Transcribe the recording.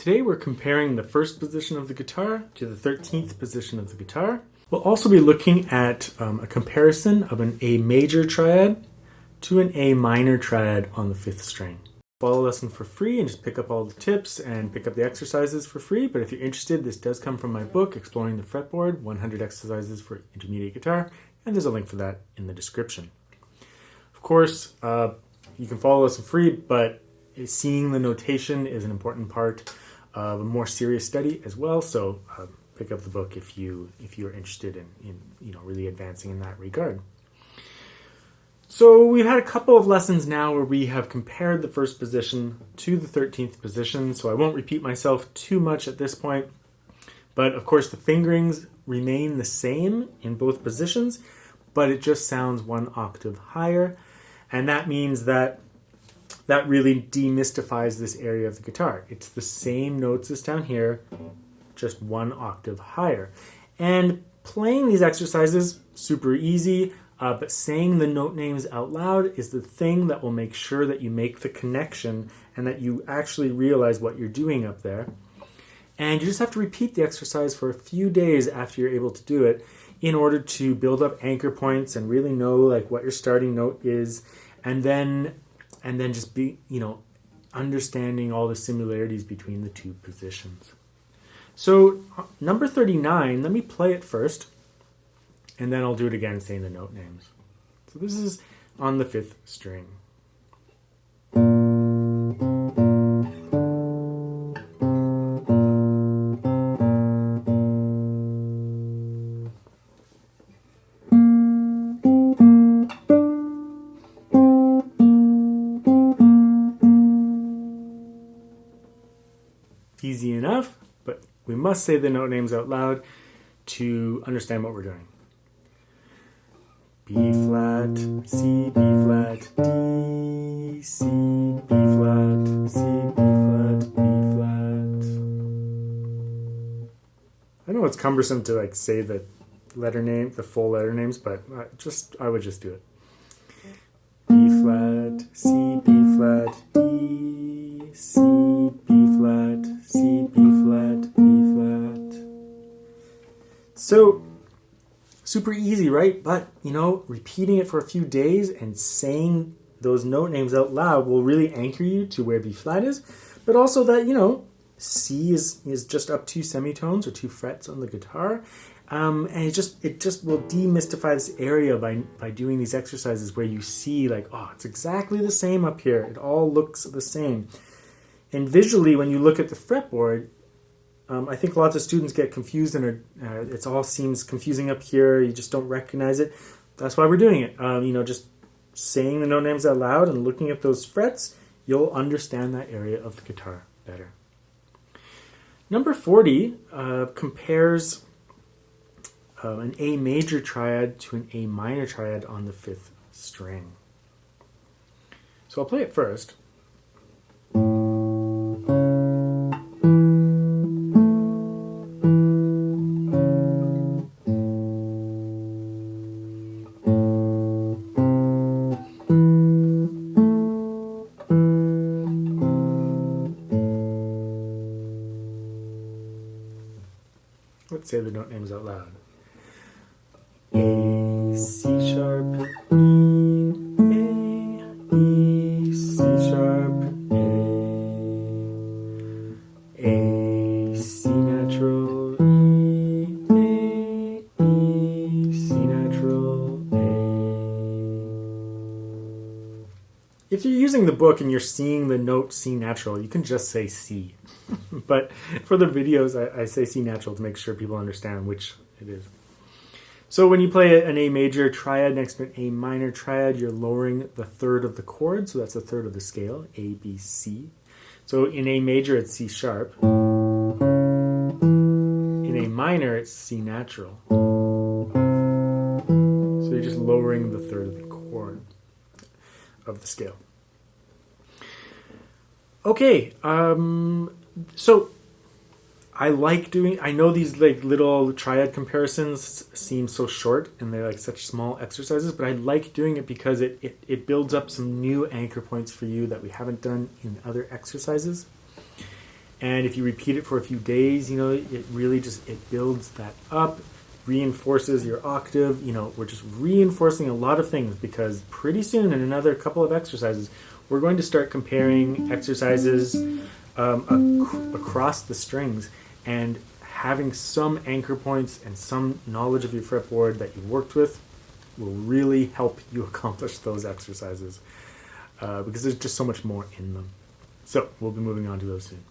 Today we're comparing the first position of the guitar to the 13th position of the guitar. We'll also be looking at a comparison of an A major triad to an A minor triad on the 5th string. Follow the lesson for free and just pick up all the tips and pick up the exercises for free. But if you're interested, this does come from my book, Exploring the Fretboard, 100 Exercises for Intermediate Guitar, and there's a link for that in the description. Of course, you can follow us for free, but seeing the notation is an important part of a more serious study as well. So pick up the book if you're interested in really advancing in that regard. So we've had a couple of lessons now where we have compared the first position to the 13th position. So I won't repeat myself too much at this point. But of course the fingerings remain the same in both positions, but it just sounds one octave higher. And that means that really demystifies this area of the guitar. It's the same notes as down here, just one octave higher. And playing these exercises, super easy, but saying the note names out loud is the thing that will make sure that you make the connection and that you actually realize what you're doing up there. And you just have to repeat the exercise for a few days after you're able to do it in order to build up anchor points and really know what your starting note is, and then just be, understanding all the similarities between the two positions. So number 39, let me play it first, and then I'll do it again saying the note names. So this is on the 5th string. Easy enough, but we must say the note names out loud to understand what we're doing. B flat, C, B flat, D, C, B flat, C, B flat, B flat. I know it's cumbersome to say the letter name, the full letter names, but I would just do it. B flat, C, B flat, D, C, B flat, C, B flat, B flat. So, super easy, right? But, repeating it for a few days and saying those note names out loud will really anchor you to where B flat is. But also that, C is just up 2 semitones or 2 frets on the guitar. And it just will demystify this area by doing these exercises where you see it's exactly the same up here. It all looks the same. And visually, when you look at the fretboard, I think lots of students get confused and it all seems confusing up here. You just don't recognize it. That's why we're doing it. Just saying the note names out loud and looking at those frets, you'll understand that area of the guitar better. Number 40 compares an A major triad to an A minor triad on the 5th string. So I'll play it first. Let's say the note names out loud. A, C sharp, E, C sharp, A, C natural, E, C natural, A. If you're using the book and you're seeing the note C natural, you can just say C. But for the videos, I say C natural to make sure people understand which it is. So when you play an A major triad next to an A minor triad, you're lowering the third of the chord, so that's a third of the scale, A, B, C. So in A major, it's C sharp. In A minor, it's C natural. So you're just lowering the third of the chord of the scale. Okay, so I know these little triad comparisons seem so short and they're such small exercises, but I like doing it because it builds up some new anchor points for you that we haven't done in other exercises. And if you repeat it for a few days, it really just, it builds that up, reinforces your octave. We're just reinforcing a lot of things, because pretty soon, in another couple of exercises, we're going to start comparing exercises across the strings, and having some anchor points and some knowledge of your fretboard that you worked with will really help you accomplish those exercises, because there's just so much more in them. So we'll be moving on to those soon.